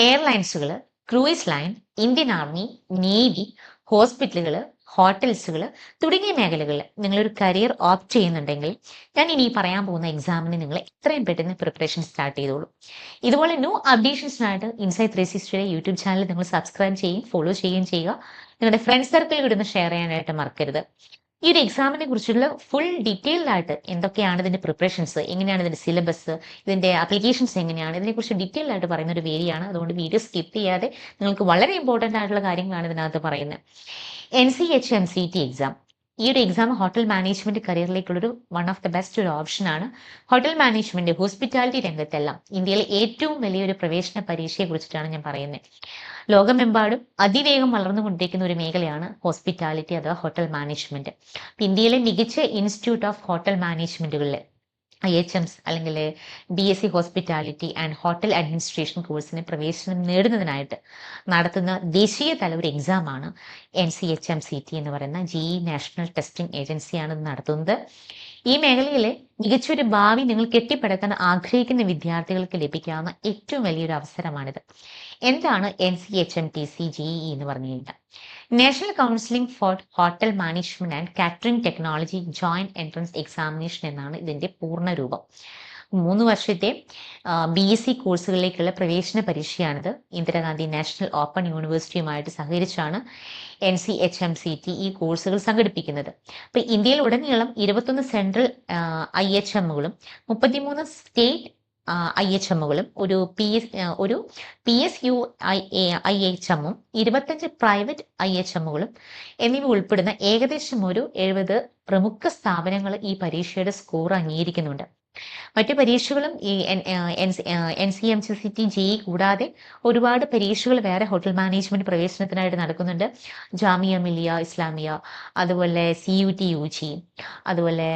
എയർലൈൻസുകൾ, cruise line, Indian army, navy, ഹോസ്പിറ്റലുകൾ, ഹോട്ടൽസുകൾ തുടങ്ങിയ മേഖലകളിൽ നിങ്ങളൊരു കരിയർ ഓപ്റ്റ് ചെയ്യുന്നുണ്ടെങ്കിൽ ഞാൻ ഇനി പറയാൻ പോകുന്ന എക്സാമിന് നിങ്ങൾ എത്രയും പെട്ടെന്ന് പ്രിപ്പറേഷൻ സ്റ്റാർട്ട് ചെയ്തോളൂ. ഇതുപോലെ ന്യൂ അപ്ഡേഷൻസിനായിട്ട് ഇൻസൈറ്റ് 360യുടെ യൂട്യൂബ് ചാനൽ നിങ്ങൾ സബ്സ്ക്രൈബ് ചെയ്യും, ഫോളോ ചെയ്യുകയും ചെയ്യുക. നിങ്ങളുടെ ഫ്രണ്ട് സർക്കിളിൽ ഇടുന്ന ഷെയർ ചെയ്യാനായിട്ട് മറക്കരുത്. ഈ ഒരു എക്സാമിനെ കുറിച്ചുള്ള ഫുൾ ഡീറ്റെയിൽഡ് ആയിട്ട് എന്തൊക്കെയാണ് ഇതിന്റെ പ്രിപ്പറേഷൻസ്, എങ്ങനെയാണ് ഇതിന്റെ സിലബസ്, ഇതിന്റെ ആപ്ലിക്കേഷൻസ് എങ്ങനെയാണ്, ഇതിനെക്കുറിച്ച് ഡീറ്റെയിൽഡ് ആയിട്ട് പറയുന്ന ഒരു വേരിയാണ്. അതുകൊണ്ട് വീഡിയോ സ്കിപ്പ് ചെയ്യാതെ നിങ്ങൾക്ക് വളരെ ഇമ്പോർട്ടൻ്റ് ആയിട്ടുള്ള കാര്യങ്ങളാണ് ഇതിനകത്ത് പറയുന്നത്. NCHMCT എക്സാം, ഈ ഒരു എക്സാം ഹോട്ടൽ മാനേജ്മെന്റ് കരിയറിലേക്കുള്ളൊരു വൺ ഓഫ് ദ ബെസ്റ്റ് ഒരു ഓപ്ഷനാണ്. ഹോട്ടൽ മാനേജ്മെന്റ്, ഹോസ്പിറ്റാലിറ്റി രംഗത്തെല്ലാം ഇന്ത്യയിലെ ഏറ്റവും വലിയൊരു പ്രവേശന പരീക്ഷയെ കുറിച്ചിട്ടാണ് ഞാൻ പറയുന്നത്. ലോകമെമ്പാടും അതിവേഗം വളർന്നുകൊണ്ടിരിക്കുന്ന ഒരു മേഖലയാണ് ഹോസ്പിറ്റാലിറ്റി അഥവാ ഹോട്ടൽ മാനേജ്മെന്റ്. ഇന്ത്യയിലെ മികച്ച ഇൻസ്റ്റിറ്റ്യൂട്ട് ഓഫ് ഹോട്ടൽ മാനേജ്മെന്റുകളിലെ IHMs അല്ലെങ്കിൽ BSc hospitality and hotel administration കോഴ്സിന് പ്രവേശനം നേടുന്നതിനായിട്ട് നടത്തുന്ന ദേശീയ തല ഒരു എക്സാമാണ് NCHMCT എന്ന് പറയുന്ന GE നാഷണൽ ടെസ്റ്റിംഗ് ഏജൻസിയാണ് ഇത് നടത്തുന്നത്. ഈ മേഖലയിലെ മികച്ചൊരു ഭാവി നിങ്ങൾ കെട്ടിപ്പടുക്കാൻ ആഗ്രഹിക്കുന്ന വിദ്യാർത്ഥികൾക്ക് ലഭിക്കാവുന്ന ഏറ്റവും വലിയൊരു അവസരമാണിത്. എന്താണ് NCHMTC GE എന്ന് പറഞ്ഞു കഴിഞ്ഞാൽ? National counselling for hotel management and catering technology joint entrance examination എന്നാണ് ഇതിന്റെ പൂർണ്ണ രൂപം. 3 വർഷത്തെ BSc കോഴ്സുകളിലേക്കുള്ള പ്രവേശന പരീക്ഷയാണിത്. ഇന്ദിരാഗാന്ധി നാഷണൽ ഓപ്പൺ യൂണിവേഴ്സിറ്റിയുമായിട്ട് സഹകരിച്ചാണ് NCHMCT ഈ കോഴ്സുകൾ സംഘടിപ്പിക്കുന്നത്. അപ്പൊ ഇന്ത്യയിൽ ഉടനീളം 21 സെൻട്രൽ IHMകളും 33 സ്റ്റേറ്റ് IHMകളും ഒരു PSU IHMും 25 പ്രൈവറ്റ് IHMകളും എന്നിവ ഉൾപ്പെടുന്ന ഏകദേശം ഒരു 70 പ്രമുഖ സ്ഥാപനങ്ങൾ ഈ പരീക്ഷയുടെ സ്കോർ അംഗീകരിക്കുന്നുണ്ട്. മറ്റു പരീക്ഷകളും ഈ NCMCT GE കൂടാതെ ഒരുപാട് പരീക്ഷകൾ വേറെ ഹോട്ടൽ മാനേജ്മെന്റ് പ്രവേശനത്തിനായിട്ട് നടക്കുന്നുണ്ട്. ജാമിയ മിലിയ ഇസ്ലാമിയ, അതുപോലെ CUT UG, അതുപോലെ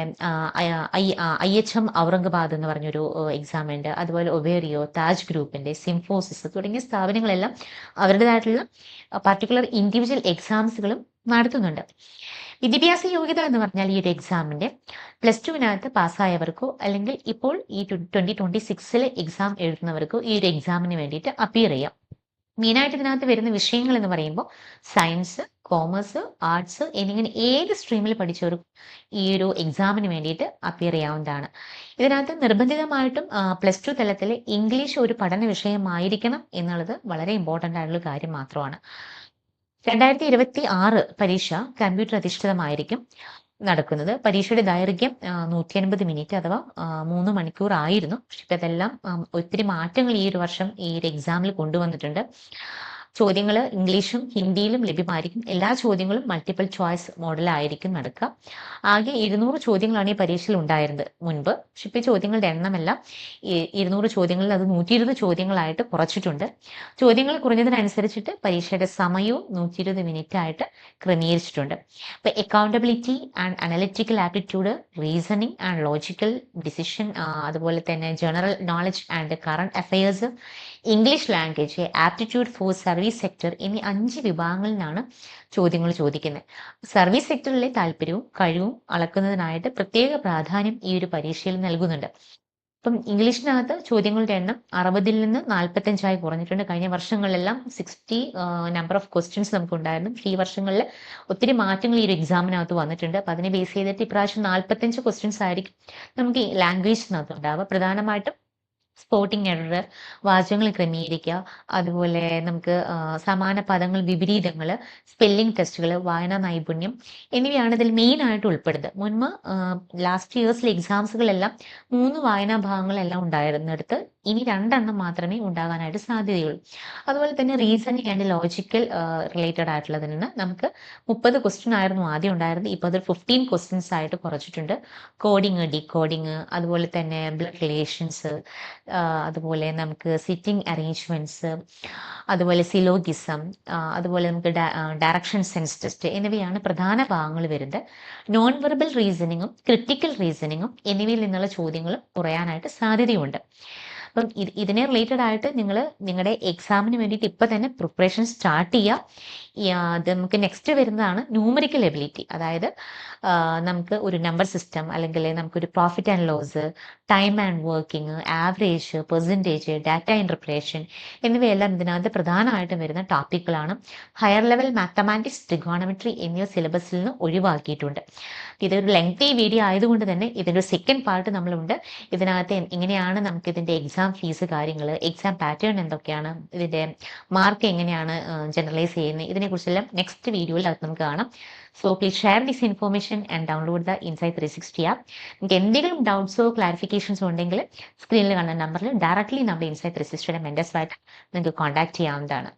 IHM ഔറംഗാബാദ് എന്ന് പറഞ്ഞൊരു എക്സാം ഉണ്ട്. അതുപോലെ ഒബേറിയോ, താജ് ഗ്രൂപ്പിന്റെ, സിംഫോസിസ് തുടങ്ങിയ സ്ഥാപനങ്ങളെല്ലാം അവരുടേതായിട്ടുള്ള പർട്ടിക്കുലർ ഇൻഡിവിജ്വൽ എക്സാംസുകളും നടത്തുന്നുണ്ട്. വിദ്യാഭ്യാസ യോഗ്യത എന്ന് പറഞ്ഞാൽ ഈ ഒരു എക്സാമിന്റെ +2 പാസ്സായവർക്കോ അല്ലെങ്കിൽ ഇപ്പോൾ ഈ 2026 എക്സാം എഴുതുന്നവർക്കോ ഈ ഒരു എക്സാമിന് വേണ്ടിയിട്ട് അപ്പിയർ ചെയ്യാം. മെയിനായിട്ട് ഇതിനകത്ത് വരുന്ന വിഷയങ്ങൾ എന്ന് പറയുമ്പോൾ സയൻസ്, കോമേഴ്സ്, ആർട്സ് എന്നിങ്ങനെ ഏത് സ്ട്രീമിൽ പഠിച്ചവർക്കും ഈ ഒരു എക്സാമിന് വേണ്ടിയിട്ട് അപ്പിയർ ചെയ്യാവുന്നതാണ്. ഇതിനകത്ത് നിർബന്ധിതമായിട്ടും +2 തലത്തിൽ ഇംഗ്ലീഷ് ഒരു പഠന വിഷയമായിരിക്കണം എന്നുള്ളത് വളരെ ഇമ്പോർട്ടൻ്റ് ആയിട്ടുള്ള കാര്യം മാത്രമാണ്. 2026 പരീക്ഷ കമ്പ്യൂട്ടർ അധിഷ്ഠിതമായിരിക്കും നടക്കുന്നത്. പരീക്ഷയുടെ ദൈർഘ്യം 150 മിനിറ്റ് അഥവാ 3 മണിക്കൂർ ആയിരുന്നു. പക്ഷെ ഇപ്പം അതെല്ലാം ഒത്തിരി മാറ്റങ്ങൾ ഈ ഒരു വർഷം ഈ ഒരു എക്സാമിൽ കൊണ്ടുവന്നിട്ടുണ്ട്. ചോദ്യങ്ങൾ ഇംഗ്ലീഷും ഹിന്ദിയിലും ലഭ്യമായിരിക്കും. എല്ലാ ചോദ്യങ്ങളും മൾട്ടിപ്പിൾ ചോയ്സ് മോഡലായിരിക്കും നടക്കുക. ആകെ 200 ചോദ്യങ്ങളാണ് ഈ പരീക്ഷയിൽ ഉണ്ടായിരുന്നത് മുൻപ്. പക്ഷെ ഇപ്പോൾ ചോദ്യങ്ങളുടെ എണ്ണമെല്ലാം 200 ചോദ്യങ്ങളിൽ അത് 120 ചോദ്യങ്ങളായിട്ട് കുറച്ചിട്ടുണ്ട്. ചോദ്യങ്ങൾ കുറഞ്ഞതിനനുസരിച്ചിട്ട് പരീക്ഷയുടെ സമയവും 120 മിനിറ്റ് ആയിട്ട് ക്രമീകരിച്ചിട്ടുണ്ട്. ഇപ്പൊ accountability and analytical aptitude, reasoning and logical decision, അതുപോലെ തന്നെ general knowledge and current affairs, English language, aptitude for service sector എന്നീ 5 വിഭാഗങ്ങളിലാണ് ചോദ്യങ്ങൾ ചോദിക്കുന്നത്. സർവീസ് സെക്ടറിലെ താല്പര്യവും കഴിവും അളക്കുന്നതിനായിട്ട് പ്രത്യേക പ്രാധാന്യം ഈ ഒരു പരീക്ഷയിൽ നൽകുന്നുണ്ട്. ഇപ്പം ഇംഗ്ലീഷിനകത്ത് ചോദ്യങ്ങളുടെ എണ്ണം 60-ൽ നിന്ന് 45 കുറഞ്ഞിട്ടുണ്ട്. കഴിഞ്ഞ വർഷങ്ങളിലെല്ലാം 60 നമ്പർ ഓഫ് ക്വസ്റ്റ്യൻസ് നമുക്ക് ഉണ്ടായിരുന്നു. പക്ഷേ ഈ വർഷങ്ങളിൽ ഒത്തിരി മാറ്റങ്ങൾ ഈ ഒരു എക്സാമിനകത്ത് വന്നിട്ടുണ്ട്. അപ്പം അതിനെ ബേസ് ചെയ്തിട്ട് ഇപ്രാവശ്യം 45 ക്വസ്റ്റ്യൻസ് ആയിരിക്കും നമുക്ക് ഈ ലാംഗ്വേജിനകത്ത് ഉണ്ടാവുക. പ്രധാനമായിട്ടും സ്പോട്ടിംഗ് എറർ, വാചകങ്ങൾ ക്രമീകരിക്കുക, അതുപോലെ നമുക്ക് സമാന പദങ്ങൾ, വിപരീതങ്ങൾ, സ്പെല്ലിംഗ് ടെസ്റ്റുകൾ, വായനാ നൈപുണ്യം എന്നിവയാണ് ഇതിൽ മെയിൻ ആയിട്ട് ഉൾപ്പെടുന്നത്. മുൻപ് ലാസ്റ്റ് ഇയേഴ്സിലെ എക്സാംസുകളെല്ലാം 3 വായനാ ഭാഗങ്ങളെല്ലാം ഉണ്ടായിരുന്നിടത്ത് ഇനി 2 എണ്ണം മാത്രമേ ഉണ്ടാകാനായിട്ട് സാധ്യതയുള്ളൂ. അതുപോലെ തന്നെ റീസണിങ് ആൻഡ് ലോജിക്കൽ റിലേറ്റഡ് ആയിട്ടുള്ളതിൽ നിന്ന് നമുക്ക് 30 ക്വസ്റ്റ്യൻ ആയിരുന്നു ആദ്യം ഉണ്ടായിരുന്നത്. ഇപ്പോൾ അത് 15 ക്വസ്റ്റ്യൻസ് ആയിട്ട് കുറച്ചിട്ടുണ്ട്. കോഡിങ്, ഡീകോഡിങ്, അതുപോലെ തന്നെ ബ്ലഡ് റിലേഷൻസ്, അതുപോലെ നമുക്ക് സിറ്റിംഗ് അറേഞ്ച്മെന്റ്സ്, അതുപോലെ സിലോഗിസം, അതുപോലെ നമുക്ക് ഡയറക്ഷൻ സെൻസ് ടെസ്റ്റ് എന്നിവയാണ് പ്രധാന ഭാഗങ്ങൾ വരുന്നത്. നോൺ വെർബൽ റീസണിങ്ങും ക്രിട്ടിക്കൽ റീസണിങ്ങും എന്നിവയിൽ നിന്നുള്ള ചോദ്യങ്ങൾ കുറയാനായിട്ട് സാധ്യതയുണ്ട്. അപ്പം ഇതിനെ റിലേറ്റഡ് ആയിട്ട് നിങ്ങൾ നിങ്ങളുടെ എക്സാമിന് വേണ്ടിയിട്ട് ഇപ്പം തന്നെ പ്രിപ്പറേഷൻ സ്റ്റാർട്ട് ചെയ്യുക. അത് നമുക്ക് നെക്സ്റ്റ് വരുന്നതാണ് ന്യൂമറിക്കൽ എബിലിറ്റി. അതായത് നമുക്ക് ഒരു നമ്പർ സിസ്റ്റം, അല്ലെങ്കിൽ നമുക്കൊരു profit and loss, time and working, average, percentage, data interpretation എന്നിവയെല്ലാം ഇതിനകത്ത് പ്രധാനമായിട്ടും വരുന്ന ടോപ്പിക്കുകളാണ്. ഹയർ ലെവൽ മാത്തമാറ്റിക്സ്, ട്രിഗോണമെട്രി എന്നിവ സിലബസിൽ നിന്ന് ഒഴിവാക്കിയിട്ടുണ്ട്. ഇതൊരു ലെങ്തി വീഡിയോ ആയതുകൊണ്ട് തന്നെ ഇതിൻ്റെ സെക്കൻഡ് പാർട്ട് നമ്മളുണ്ട്. ഇതിനകത്ത് എങ്ങനെയാണ് നമുക്ക് ഇതിൻ്റെ എക്സാം ഫീസ് കാര്യങ്ങൾ, എക്സാം പാറ്റേൺ എന്തൊക്കെയാണ്, ഇതിൻ്റെ മാർക്ക് എങ്ങനെയാണ് ജനറലൈസ് ചെയ്യുന്നത്, ഇതിനെക്കുറിച്ചെല്ലാം നെക്സ്റ്റ് വീഡിയോയിൽ അത് നമുക്ക് കാണാം. So please share this information and download the insight 360 app. നിങ്ങൾക്ക് എന്തെങ്കിലും ഡൗട്ട്സോ ക്ലാരിഫിക്കേഷൻസോ ഉണ്ടെങ്കിൽ സ്ക്രീനിൽ കാണുന്ന നമ്പറിൽ ഡയറക്റ്റ്ലി നമ്മുടെ ഇൻസൈറ്റ് 360യുടെ മെൻറ്റേഴ്സുമായിട്ട് നിങ്ങൾക്ക് കോൺടാക്ട് ചെയ്യാവുന്നതാണ്.